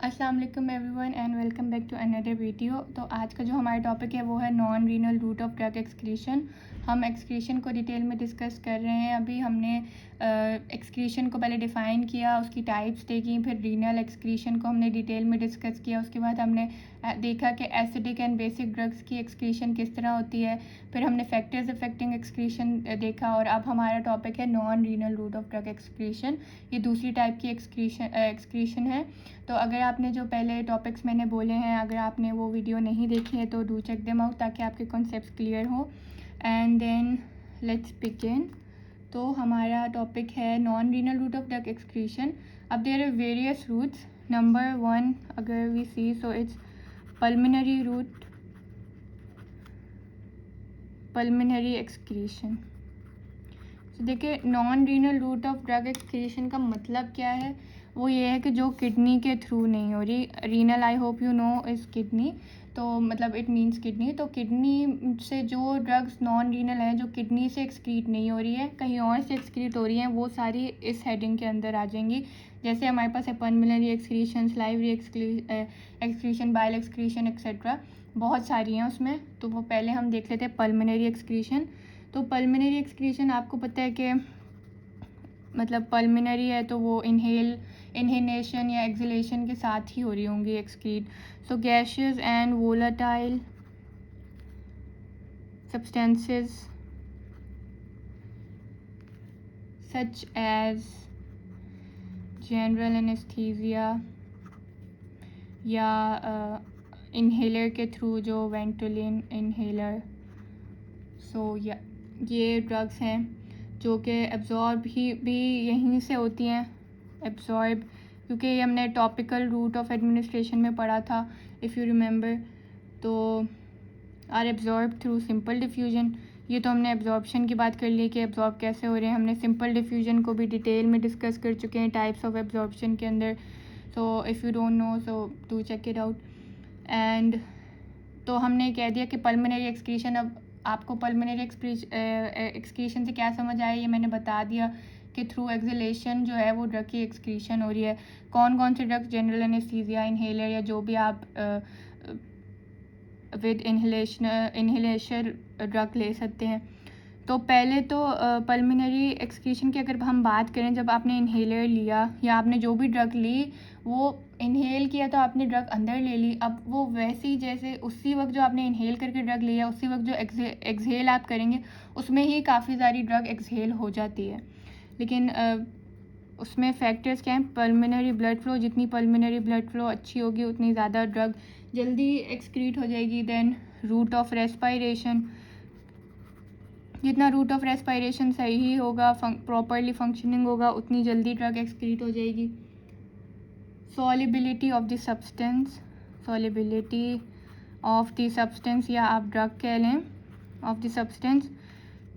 अस्सलाम वालेकुम everyone and welcome back to another video. तो आज का जो हमारा टॉपिक है वो है non renal route of drug excretion. हम एक्सक्रीशन को डिटेल में डिस्कस कर रहे हैं। अभी हमने एक्सक्रीशन को पहले डिफ़ाइन किया, उसकी टाइप्स देखी, फिर रीनल एक्सक्रीशन को हमने डिटेल में डिस्कस किया। उसके बाद हमने देखा कि एसिडिक एंड बेसिक ड्रग्स की एक्सक्रीशन किस तरह होती है। फिर हमने फैक्टर्स अफेक्टिंग एक्सक्रीशन देखा और अब हमारा टॉपिक है non renal route of drug excretion. ये दूसरी टाइप की एक्सक्रीशन है। तो अगर आपने जो पहले टॉपिक्स मैंने बोले हैं, अगर आपने वो वीडियो नहीं देखी है तो डू चेक देम आउट ताकि आपके कॉन्सेप्ट्स क्लियर हो। And then let's begin. तो हमारा टॉपिक है non renal route of drug excretion. अब there are various routes. Number 1 अगर we see so it's pulmonary route, pulmonary excretion. तो देखिए non renal route of drug excretion का मतलब क्या है। वो ये है कि जो किडनी के थ्रू नहीं हो रही। Renal I hope you know is kidney, तो मतलब इट मीन्स किडनी। तो किडनी से जो ड्रग्स नॉन रीनल हैं, जो किडनी से एक्सक्रीट नहीं हो रही है, कहीं और से एक्सक्रीट हो रही हैं, वो सारी इस हेडिंग के अंदर आ जाएंगी। जैसे हमारे पास है pulmonary excretion, salivary excretion, bile excretion etcetera, बहुत सारी हैं उसमें। तो वो पहले हम देख लेते हैं पल्मिनरी एक्सक्रीशन। तो पल्मिनरी एक्सक्रीशन आपको पता है कि मतलब पल्मिनरी है तो वो इनहेलेशन या एक्सहेलेशन के साथ ही हो रही होंगी excrete. So gaseous and volatile substances such as general anaesthesia या इनहेलर के थ्रू जो वेंटोलिन इनहेलर। सो ये ड्रग्स हैं जो कि एब्जॉर्ब भी यहीं से होती हैं, एब्जॉर्ब, क्योंकि ये हमने टॉपिकल रूट ऑफ एडमिनिस्ट्रेशन में पढ़ा था इफ़ यू रिमेंबर। तो are absorb through simple diffusion. ये तो हमने एब्जॉर्प्शन की बात कर ली कि एब्जॉर्ब कैसे हो रहे हैं। हमने सिंपल डिफ्यूजन को भी डिटेल में डिस्कस कर चुके हैं टाइप्स ऑफ एब्जॉर्प्शन के अंदर। So if you don't know so do check it out. And तो हमने कह दिया कि पल्मिनरी एक्सक्रीशन। अब आपको पल्मिनरी एक्सक्रीशन से क्या समझ आया ये मैंने बता दिया कि थ्रू एक्सहेलेशन जो है वो ड्रग की एक्सक्रीशन हो रही है। कौन कौन से ड्रग्स, जनरल एनेस्थीसिया, इनहेलर या जो भी आप विद इनहेलेशन ड्रग ले सकते हैं। तो पहले तो पल्मिनरी एक्सक्रीशन की अगर हम बात करें, जब आपने इनहेलर लिया या आपने जो भी ड्रग ली, वो इनहेल किया तो आपने ड्रग अंदर ले ली। अब वो वैसे ही जैसे उसी वक्त जो आपने इनहेल करके ड्रग लिया, उसी वक्त जो एक्सहेल आप करेंगे उसमें ही काफ़ी सारी ड्रग एक्सहेल हो जाती है। लेकिन उसमें फैक्टर्स क्या हैं, पल्मिनरी ब्लड फ्लो, जितनी पल्मिनरी ब्लड फ्लो अच्छी होगी उतनी ज़्यादा ड्रग जल्दी एक्सक्रीट हो जाएगी। देन रूट ऑफ रेस्पायरेशन, जितना रूट ऑफ रेस्पायरेशन सही होगा, प्रॉपरली फंक्शनिंग होगा, उतनी जल्दी ड्रग एक्सक्रीट हो जाएगी। Solubility of the substance, solubility of the substance या आप ड्रग कह लें, of the substance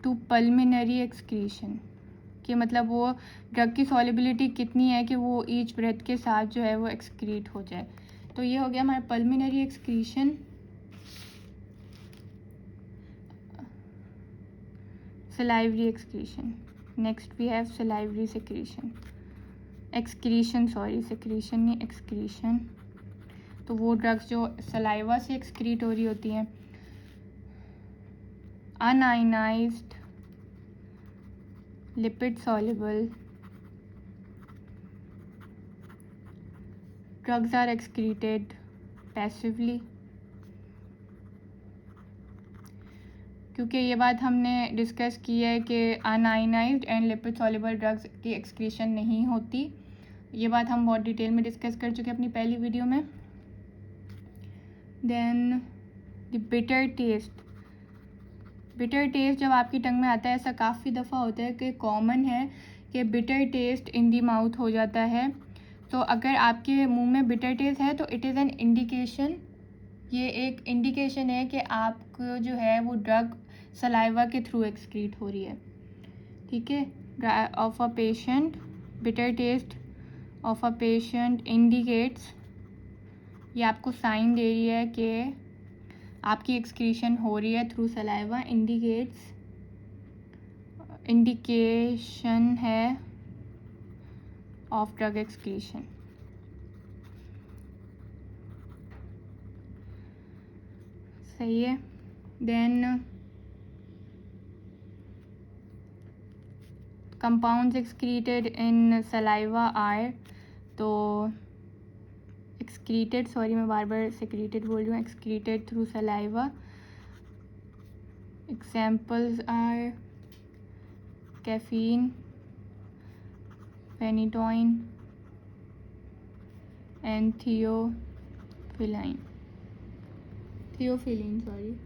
to pulmonary excretion, कि मतलब वो ड्रग की सॉलिबिलिटी कितनी है कि वो ईच ब्रेथ के साथ जो है वो एक्सक्रीट हो जाए। तो ये हो गया हमारा pulmonary excretion. salivary excretion. Next we have salivary secretion, excretion, sorry secretion नहीं excretion। तो वो ड्रग्स जो सलाइवा से एक्सक्रीट हो रही होती हैं। Unionised lipid soluble drugs are excreted passively, क्योंकि ये बात हमने डिस्कस की है कि unionised and lipid soluble drugs की एक्सक्रीशन नहीं होती। ये बात हम बहुत डिटेल में डिस्कस कर चुके हैं अपनी पहली वीडियो में। Then the bitter taste, bitter taste जब आपकी टंग में आता है, ऐसा काफ़ी दफ़ा होता है कि कॉमन है कि बिटर टेस्ट इन दी माउथ हो जाता है। तो अगर आपके मुंह में बिटर टेस्ट है तो इट इज़ एन इंडिकेशन, ये एक इंडिकेशन है कि आपको जो है वो ड्रग सलाइवा के थ्रू एक्सक्रीट हो रही है। ठीक है। Of a patient, bitter taste of a patient indicates, ये आपको साइन दे रही है कि आपकी एक्सक्रीशन हो रही है थ्रू सलाइवा। इंडिकेट्स, इंडिकेशन है ऑफ ड्रग एक्सक्रीशन। सही है। Then compounds excreted in saliva are, तो एक्सक्रीटेड, सॉरी मैं बार बार सेक्रीटेड बोल रही हूँ, excreted through saliva. Examples are caffeine, phenytoin and theophylline, sorry.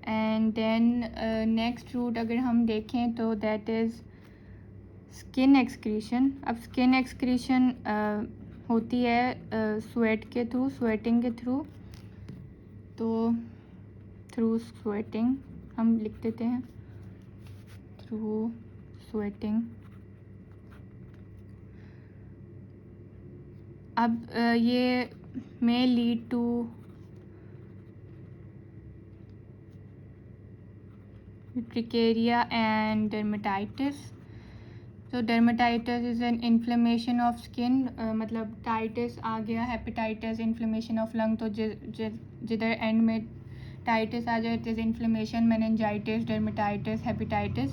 And then next route अगर हम देखें तो दैट इज़ स्किन एक्सक्रीशन। अब स्किन एक्सक्रीशन होती है स्वेट के थ्रू, स्वेटिंग के थ्रू, तो थ्रू स्वेटिंग हम लिख देते हैं, थ्रू स्वेटिंग। अब ये may lead to urticaria and dermatitis. So dermatitis is an inflammation of skin, मतलब टाइटिस आ गया, हेपेटाइटिस इन्फ्लेमेशन ऑफ लंग, तो जिधर एंड में टाइटिस आ जाए it is inflammation, meningitis, dermatitis, hepatitis,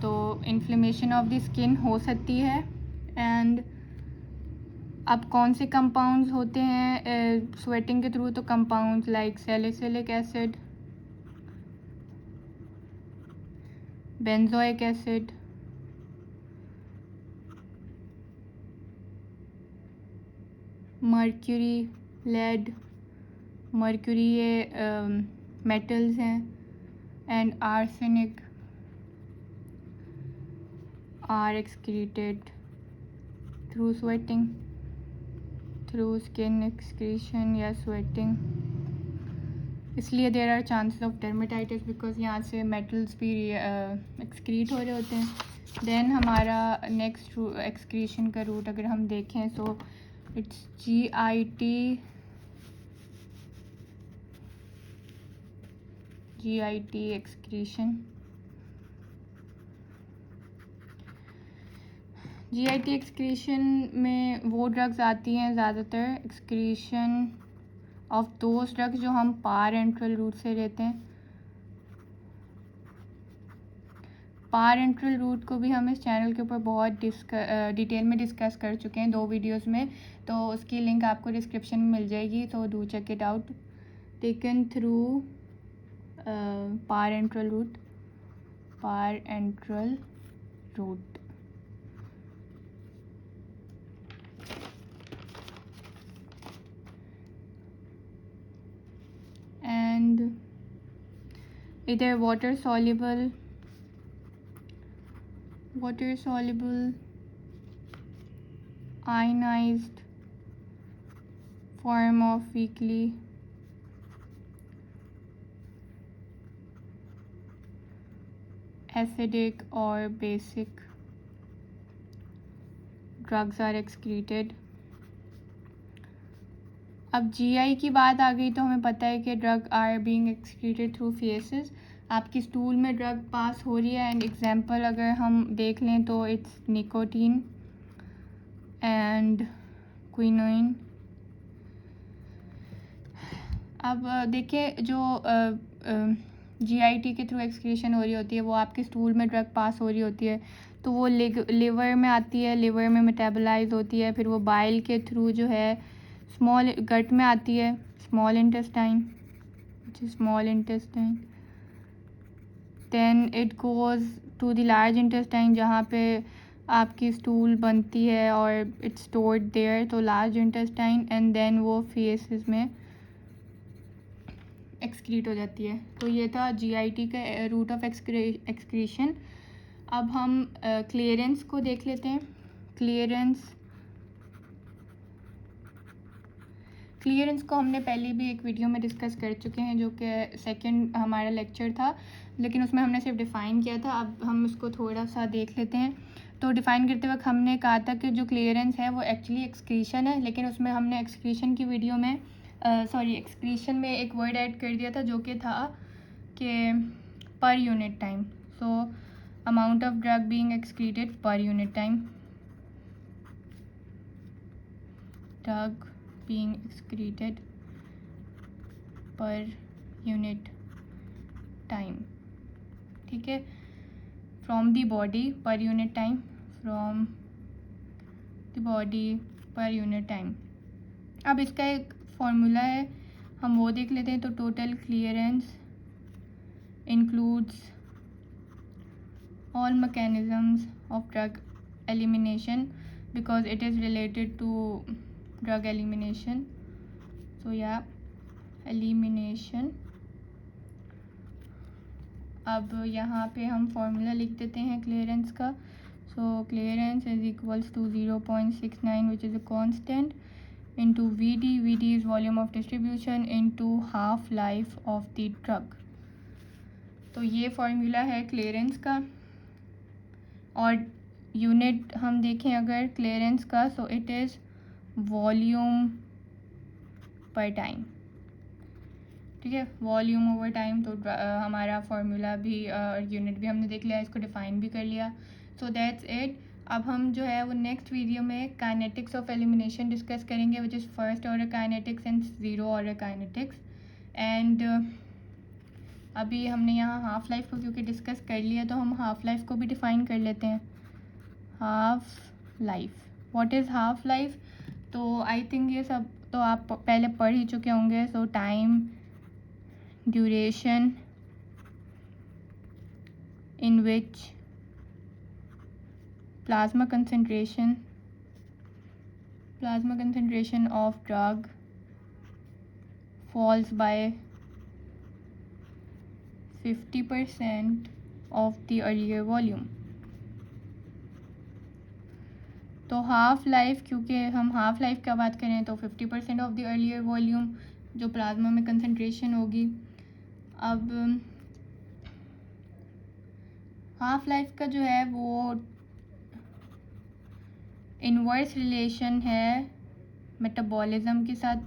तो इन्फ्लेमेशन ऑफ द स्किन हो सकती है। एंड अब कौन से कंपाउंड्स होते हैं स्वेटिंग के थ्रू, तो compounds like salicylic acid, benzoic acid, mercury, lead, mercury ये मेटल्स हैं, and arsenic are excreted through sweating, through skin excretion या स्वेटिंग। इसलिए there are chances of dermatitis because यहाँ से मेटल्स भी एक्सक्रीट हो रहे होते हैं। देन हमारा नेक्स्ट एक्सक्रीशन का रूट अगर हम देखें so it's GIT excretion. GIT excretion में वो ड्रग्स आती हैं ज़्यादातर, एक्सक्रीशन ऑफ दोज ड्रग्स जो हम पार एंट्रल रूट से लेते हैं। पार एंट्रल रूट को भी हम इस चैनल के ऊपर बहुत डिटेल में डिस्कस कर चुके हैं 2 वीडियोस में, तो उसकी लिंक आपको डिस्क्रिप्शन में मिल जाएगी, तो do check it out. Taken through parenteral route, parenteral route. And इधर water soluble, ionized form of weakly acidic or basic drugs are excreted। अब GI की बात आ गई तो हमें पता है कि drug are being excreted through faeces. आपकी स्टूल में ड्रग पास हो रही है, एंड एग्जांपल अगर हम देख लें तो इट्स निकोटीन एंड क्विनोइन। अब देखिए जो GIT के थ्रू एक्सक्रीशन हो रही होती है वो आपके स्टूल में ड्रग पास हो रही होती है, तो वो लिवर में आती है, लिवर में मेटाबोलाइज होती है, फिर वो बाइल के थ्रू जो है स्मॉल गट में आती है, small intestine, then it goes to the large intestine जहाँ पे आपकी स्टूल बनती है और इट्स स्टोर्ड देयर, तो लार्ज इंटेस्टाइन, एंड देन वो फेसेस में एक्सक्रीट हो जाती है। तो ये था GIT का रूट ऑफ एक्सक्रीशन। अब हम क्लियरेंस को देख लेते हैं। क्लियरेंस को हमने पहले भी एक वीडियो में डिस्कस कर चुके हैं जो कि सेकंड हमारा लेक्चर था, लेकिन उसमें हमने सिर्फ डिफ़ाइन किया था। अब हम इसको थोड़ा सा देख लेते हैं। तो डिफ़ाइन करते वक्त हमने कहा था कि जो क्लियरेंस है वो एक्चुअली एक्सक्रीशन है, लेकिन उसमें हमने एक्सक्रीशन की वीडियो में एक्सक्रीशन में एक वर्ड ऐड कर दिया था जो कि था कि per unit time. So amount of drug being excreted per unit time, drug being excreted per unit time, ठीक है, from the body per unit time, from the body per unit time. अब इसका एक फॉर्मूला है, हम वो देख लेते हैं। तो total clearance includes all mechanisms of drug elimination because it is related to drug elimination. So yeah, elimination. अब यहाँ पे हम फॉर्मूला लिख देते हैं क्लियरेंस का। So clearance is equals to 0.69 which is a constant into VD. VD is volume of distribution into half life of the drug. तो ये फॉर्मूला है क्लियरेंस का। और यूनिट हम देखें अगर क्लियरेंस का, सो इट इज़ वॉल्यूम पर टाइम, ठीक है, वॉल्यूम ओवर टाइम। तो हमारा फार्मूला भी यूनिट भी हमने देख लिया, इसको डिफाइन भी कर लिया। So that's it. अब हम जो है वो नेक्स्ट वीडियो में काइनेटिक्स ऑफ एलिमिनेशन डिस्कस करेंगे, which is first order kinetics and zero order kinetics. And अभी हमने यहाँ हाफ़ लाइफ को क्योंकि डिस्कस कर लिया, तो हम हाफ़ लाइफ को भी डिफ़ाइन कर लेते हैं। Half life, what is half life? तो आई थिंक ये सब तो आप पहले पढ़ ही चुके होंगे। सो time, duration in which plasma concentration of drug falls by 50% of the earlier volume. तो हाफ लाइफ, क्योंकि हम हाफ लाइफ का बात करें तो 50% ऑफ द अर्लियर वॉल्यूम जो प्लाज्मा में कंसंट्रेशन होगी। अब हाफ लाइफ का जो है वो इनवर्स रिलेशन है मेटाबॉलिज्म के साथ।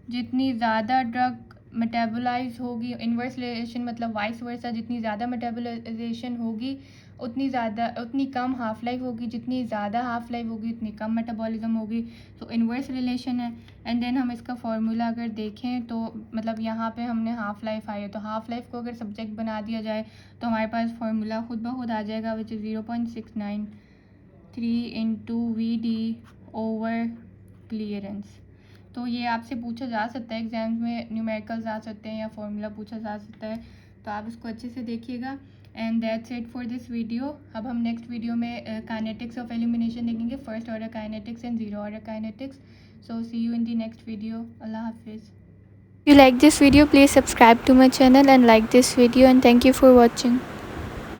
जितनी ज़्यादा ड्रग मेटाबोलाइज होगी, इनवर्स रिलेशन मतलब वाइस वर्सा, जितनी ज़्यादा मेटाबोलाइजेशन होगी उतनी कम हाफ लाइफ होगी, जितनी ज़्यादा हाफ लाइफ होगी उतनी कम मेटाबॉलिज्म होगी। तो इनवर्स रिलेशन है। एंड देन हम इसका फॉर्मूला अगर देखें तो मतलब यहाँ पे हमने हाफ लाइफ आई है, तो हाफ लाइफ को अगर सब्जेक्ट बना दिया जाए तो हमारे पास फार्मूला खुद ब खुद आ जाएगा, which is 0.693 into VD over clearance. तो ये आपसे पूछा जा सकता है एग्जाम्स में, न्यूमेरिकल्स आ सकते हैं या फॉर्मूला पूछा जा सकता है, तो आप इसको अच्छे से देखिएगा। And that's it for this video. अब हम नेक्स्ट वीडियो में काइनेटिक्स ऑफ एलिमिनेशन देखेंगे, first order kinetics and zero order kinetics. So see you in the next video. अल्लाह हाफिज़। If you like this video, please subscribe to my channel and like this video, and thank you for watching.